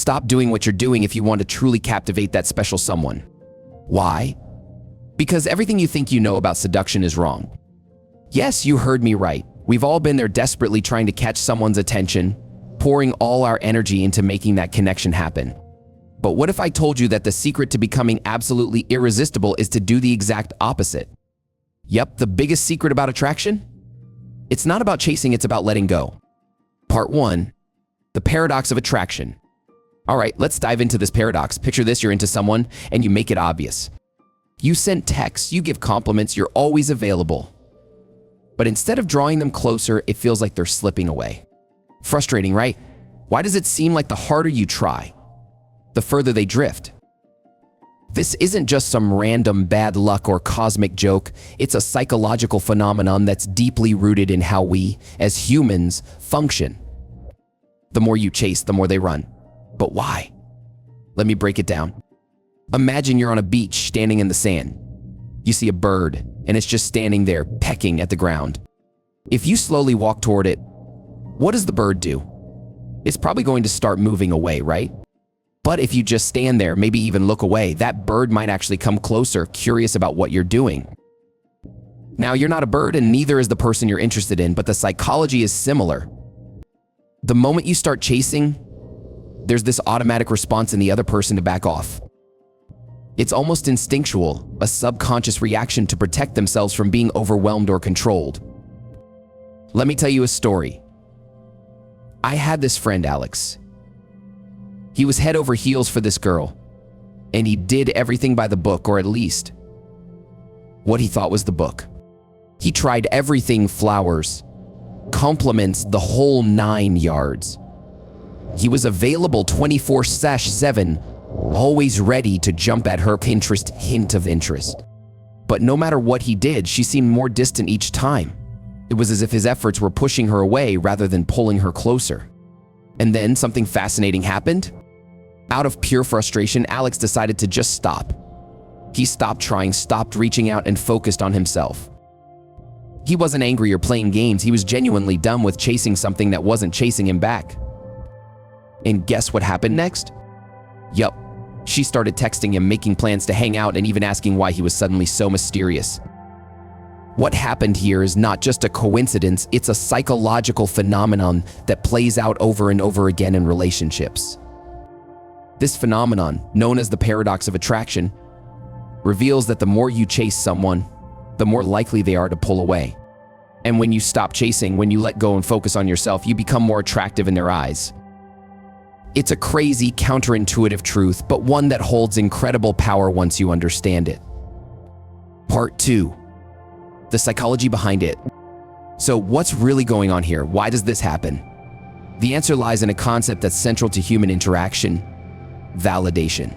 stop doing what you're doing if you want to truly captivate that special someone. Why? Because everything you think you know about seduction is wrong. Yes, you heard me right. We've all been there desperately trying to catch someone's attention, pouring all our energy into making that connection happen. But what if I told you that the secret to becoming absolutely irresistible is to do the exact opposite? Yep, the biggest secret about attraction? It's not about chasing, it's about letting go. Part 1. The paradox of attraction. All right, let's dive into this paradox. Picture this, you're into someone and you make it obvious. You send texts, you give compliments, you're always available. But instead of drawing them closer, it feels like they're slipping away. Frustrating, right? Why does it seem like the harder you try, the further they drift? This isn't just some random bad luck or cosmic joke. It's a psychological phenomenon that's deeply rooted in how we, as humans, function. The more you chase, the more they run. But why? Let me break it down. Imagine you're on a beach standing in the sand. You see a bird, and it's just standing there, pecking at the ground. If you slowly walk toward it, what does the bird do? It's probably going to start moving away, right? But if you just stand there, maybe even look away, that bird might actually come closer, curious about what you're doing. Now, you're not a bird, and neither is the person you're interested in, but the psychology is similar. The moment you start chasing, there's this automatic response in the other person to back off. It's almost instinctual, a subconscious reaction to protect themselves from being overwhelmed or controlled. Let me tell you a story. I had this friend, Alex. He was head over heels for this girl, and he did everything by the book, or at least what he thought was the book. He tried everything: flowers, compliments, the whole 9 yards. He was available 24/7, always ready to jump at her Pinterest hint of interest. But no matter what he did, she seemed more distant each time. It was as if his efforts were pushing her away rather than pulling her closer. And then something fascinating happened. Out of pure frustration, Alex decided to just stop. He stopped trying, stopped reaching out, and focused on himself. He wasn't angry or playing games. He was genuinely done with chasing something that wasn't chasing him back. And guess what happened next? Yup, she started texting him, making plans to hang out, and even asking why he was suddenly so mysterious. What happened here is not just a coincidence, it's a psychological phenomenon that plays out over and over again in relationships. This phenomenon, known as the paradox of attraction, reveals that the more you chase someone, the more likely they are to pull away. And when you stop chasing, when you let go and focus on yourself, you become more attractive in their eyes. It's a crazy, counterintuitive truth, but one that holds incredible power once you understand it. Part 2. The psychology behind it. So what's really going on here? Why does this happen? The answer lies in a concept that's central to human interaction: validation.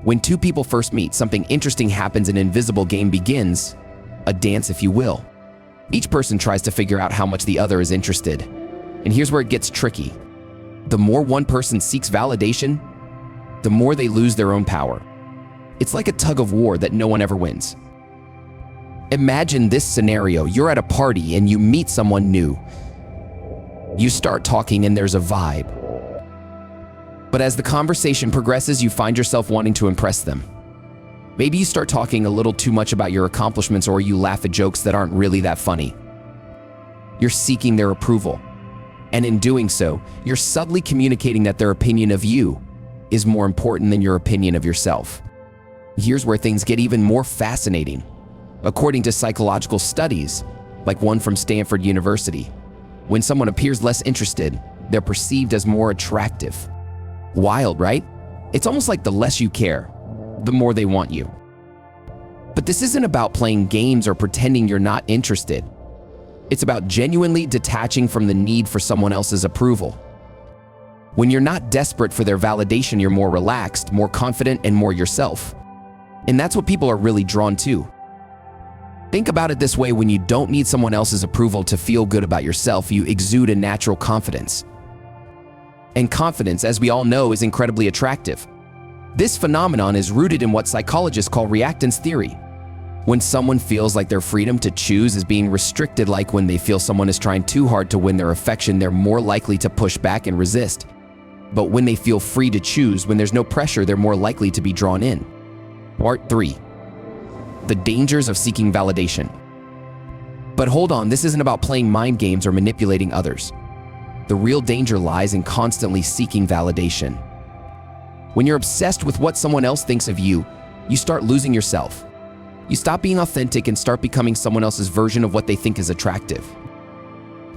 When two people first meet, something interesting happens, an invisible game begins, a dance if you will. Each person tries to figure out how much the other is interested. And here's where it gets tricky. The more one person seeks validation, the more they lose their own power. It's like a tug of war that no one ever wins. Imagine this scenario. You're at a party and you meet someone new. You start talking and there's a vibe. But as the conversation progresses, you find yourself wanting to impress them. Maybe you start talking a little too much about your accomplishments, or you laugh at jokes that aren't really that funny. You're seeking their approval. And in doing so, you're subtly communicating that their opinion of you is more important than your opinion of yourself. Here's where things get even more fascinating. According to psychological studies, like one from Stanford University, when someone appears less interested, they're perceived as more attractive. Wild, right? It's almost like the less you care, the more they want you. But this isn't about playing games or pretending you're not interested. It's about genuinely detaching from the need for someone else's approval. When you're not desperate for their validation, you're more relaxed, more confident, and more yourself. And that's what people are really drawn to. Think about it this way: when you don't need someone else's approval to feel good about yourself, you exude a natural confidence. And confidence, as we all know, is incredibly attractive. This phenomenon is rooted in what psychologists call reactance theory. When someone feels like their freedom to choose is being restricted, like when they feel someone is trying too hard to win their affection, they're more likely to push back and resist. But when they feel free to choose, when there's no pressure, they're more likely to be drawn in. Part 3. The dangers of seeking validation. But hold on, this isn't about playing mind games or manipulating others. The real danger lies in constantly seeking validation. When you're obsessed with what someone else thinks of you, you start losing yourself. You stop being authentic and start becoming someone else's version of what they think is attractive.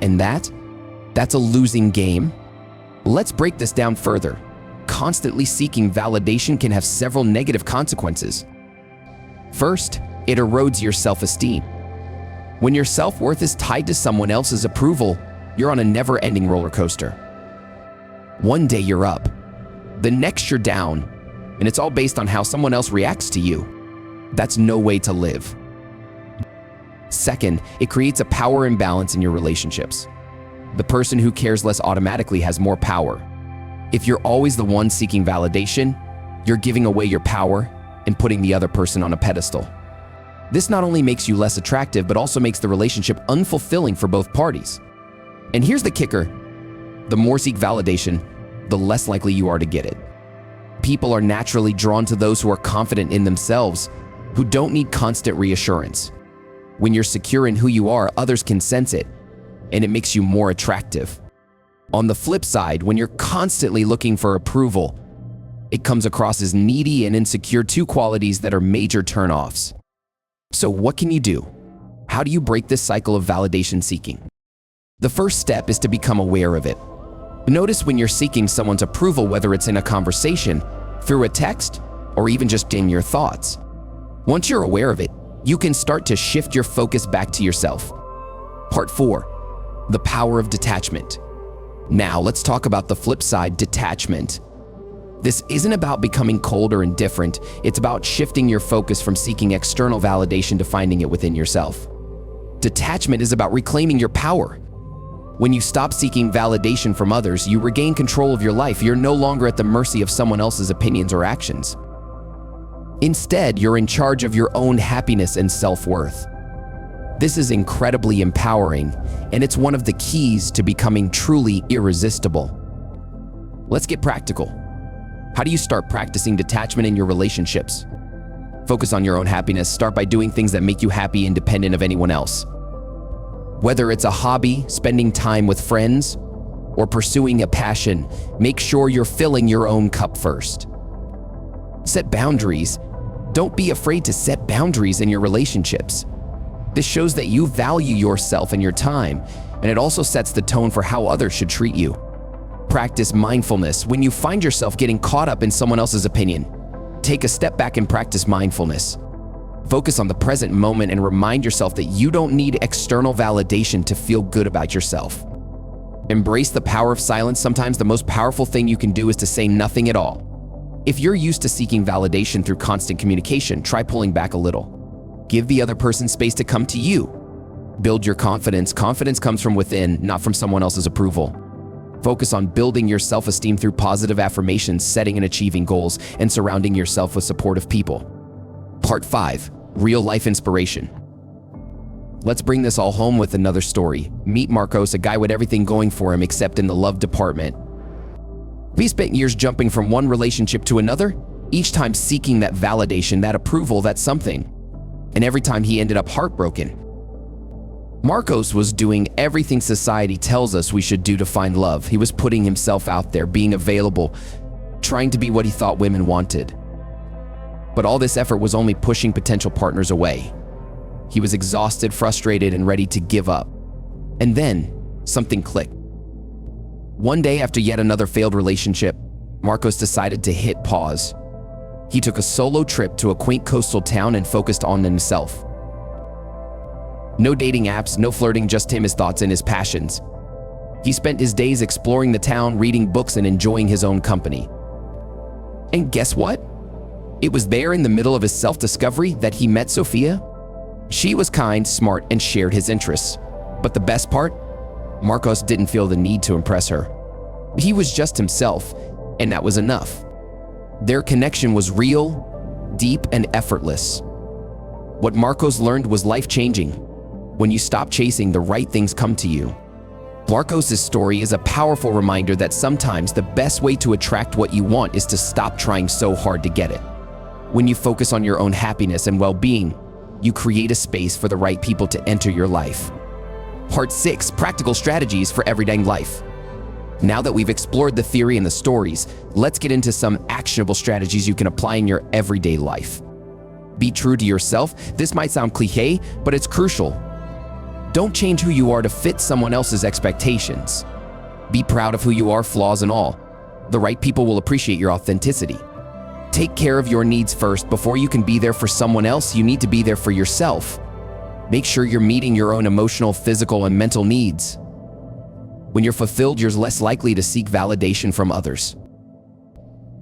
And that's a losing game. Let's break this down further. Constantly seeking validation can have several negative consequences. First, it erodes your self-esteem. When your self-worth is tied to someone else's approval, you're on a never-ending roller coaster. One day you're up, the next you're down, and it's all based on how someone else reacts to you. That's no way to live. Second, it creates a power imbalance in your relationships. The person who cares less automatically has more power. If you're always the one seeking validation, you're giving away your power and putting the other person on a pedestal. This not only makes you less attractive, but also makes the relationship unfulfilling for both parties. And here's the kicker: the more seek validation, the less likely you are to get it. People are naturally drawn to those who are confident in themselves, who don't need constant reassurance. When you're secure in who you are, others can sense it, and it makes you more attractive. On the flip side, when you're constantly looking for approval, it comes across as needy and insecure, two qualities that are major turnoffs. So what can you do? How do you break this cycle of validation seeking? The first step is to become aware of it. Notice when you're seeking someone's approval, whether it's in a conversation, through a text, or even just in your thoughts. Once you're aware of it, you can start to shift your focus back to yourself. Part 4. The power of detachment. Now let's talk about the flip side, detachment. This isn't about becoming cold or indifferent. It's about shifting your focus from seeking external validation to finding it within yourself. Detachment is about reclaiming your power. When you stop seeking validation from others, you regain control of your life. You're no longer at the mercy of someone else's opinions or actions. Instead, you're in charge of your own happiness and self-worth. This is incredibly empowering, and it's one of the keys to becoming truly irresistible. Let's get practical. How do you start practicing detachment in your relationships? Focus on your own happiness. Start by doing things that make you happy, independent of anyone else. Whether it's a hobby, spending time with friends, or pursuing a passion, make sure you're filling your own cup first. Set boundaries. Don't be afraid to set boundaries in your relationships. This shows that you value yourself and your time, and it also sets the tone for how others should treat you. Practice mindfulness. When you find yourself getting caught up in someone else's opinion, take a step back and practice mindfulness. Focus on the present moment and remind yourself that you don't need external validation to feel good about yourself. Embrace the power of silence. Sometimes the most powerful thing you can do is to say nothing at all. If you're used to seeking validation through constant communication, try pulling back a little. Give the other person space to come to you. Build your confidence. Confidence comes from within, not from someone else's approval. Focus on building your self-esteem through positive affirmations, setting and achieving goals, and surrounding yourself with supportive people. Part 5. Real-life inspiration. Let's bring this all home with another story. Meet Marcos, a guy with everything going for him except in the love department. He spent years jumping from one relationship to another, each time seeking that validation, that approval, that something. And every time he ended up heartbroken. Marcos was doing everything society tells us we should do to find love. He was putting himself out there, being available, trying to be what he thought women wanted. But all this effort was only pushing potential partners away. He was exhausted, frustrated, and ready to give up. And then, something clicked. One day, after yet another failed relationship, Marcos decided to hit pause. He took a solo trip to a quaint coastal town and focused on himself. No dating apps, no flirting, just him, his thoughts, and his passions. He spent his days exploring the town, reading books, and enjoying his own company. And guess what? It was there in the middle of his self-discovery that he met Sophia. She was kind, smart, and shared his interests. But the best part? Marcos didn't feel the need to impress her. He was just himself, and that was enough. Their connection was real, deep, and effortless. What Marcos learned was life-changing. When you stop chasing, the right things come to you. Marcos's story is a powerful reminder that sometimes the best way to attract what you want is to stop trying so hard to get it. When you focus on your own happiness and well-being, you create a space for the right people to enter your life. Part 6, Practical Strategies for Everyday Life. Now that we've explored the theory and the stories, let's get into some actionable strategies you can apply in your everyday life. Be true to yourself. This might sound cliché, but it's crucial. Don't change who you are to fit someone else's expectations. Be proud of who you are, flaws and all. The right people will appreciate your authenticity. Take care of your needs first. Before you can be there for someone else, you need to be there for yourself. Make sure you're meeting your own emotional, physical, and mental needs. When you're fulfilled, you're less likely to seek validation from others.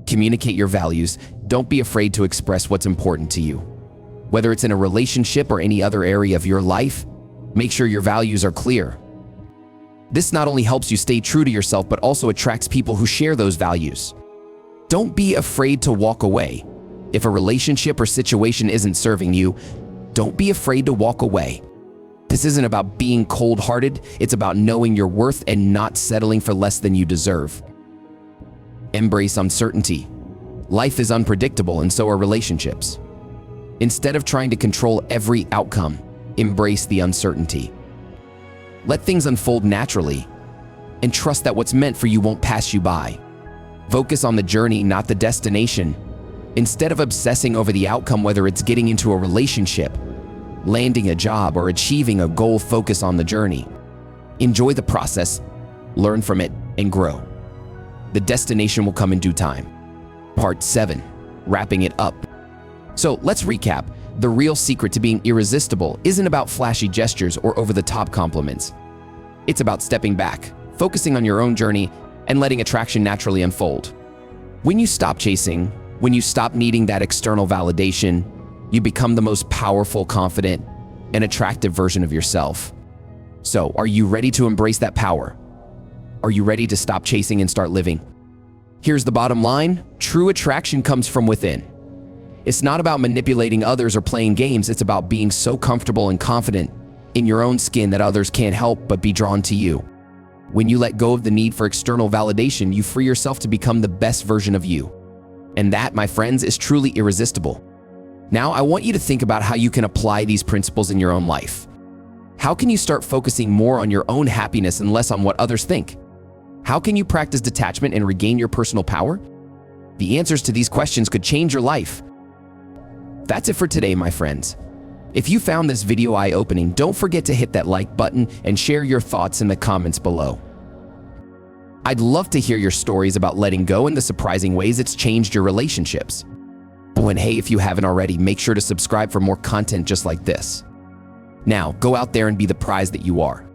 Communicate your values. Don't be afraid to express what's important to you. Whether it's in a relationship or any other area of your life, make sure your values are clear. This not only helps you stay true to yourself, but also attracts people who share those values. Don't be afraid to walk away. If a relationship or situation isn't serving you, don't be afraid to walk away. This isn't about being cold-hearted, it's about knowing your worth and not settling for less than you deserve. Embrace uncertainty. Life is unpredictable, and so are relationships. Instead of trying to control every outcome, embrace the uncertainty. Let things unfold naturally, and trust that what's meant for you won't pass you by. Focus on the journey, not the destination. Instead of obsessing over the outcome, whether it's getting into a relationship, landing a job, or achieving a goal, focus on the journey. Enjoy the process, learn from it, and grow. The destination will come in due time. Part 7, Wrapping it up. So let's recap. The real secret to being irresistible isn't about flashy gestures or over-the-top compliments. It's about stepping back, focusing on your own journey, and letting attraction naturally unfold. When you stop chasing, when you stop needing that external validation, you become the most powerful, confident, and attractive version of yourself. So, are you ready to embrace that power? Are you ready to stop chasing and start living? Here's the bottom line: true attraction comes from within. It's not about manipulating others or playing games. It's about being so comfortable and confident in your own skin that others can't help but be drawn to you. When you let go of the need for external validation, you free yourself to become the best version of you. And that, my friends, is truly irresistible. Now, I want you to think about how you can apply these principles in your own life. How can you start focusing more on your own happiness and less on what others think? How can you practice detachment and regain your personal power? The answers to these questions could change your life. That's it for today, my friends. If you found this video eye-opening, don't forget to hit that like button and share your thoughts in the comments below. I'd love to hear your stories about letting go and the surprising ways it's changed your relationships. Oh, and hey, if you haven't already, make sure to subscribe for more content just like this. Now, go out there and be the prize that you are.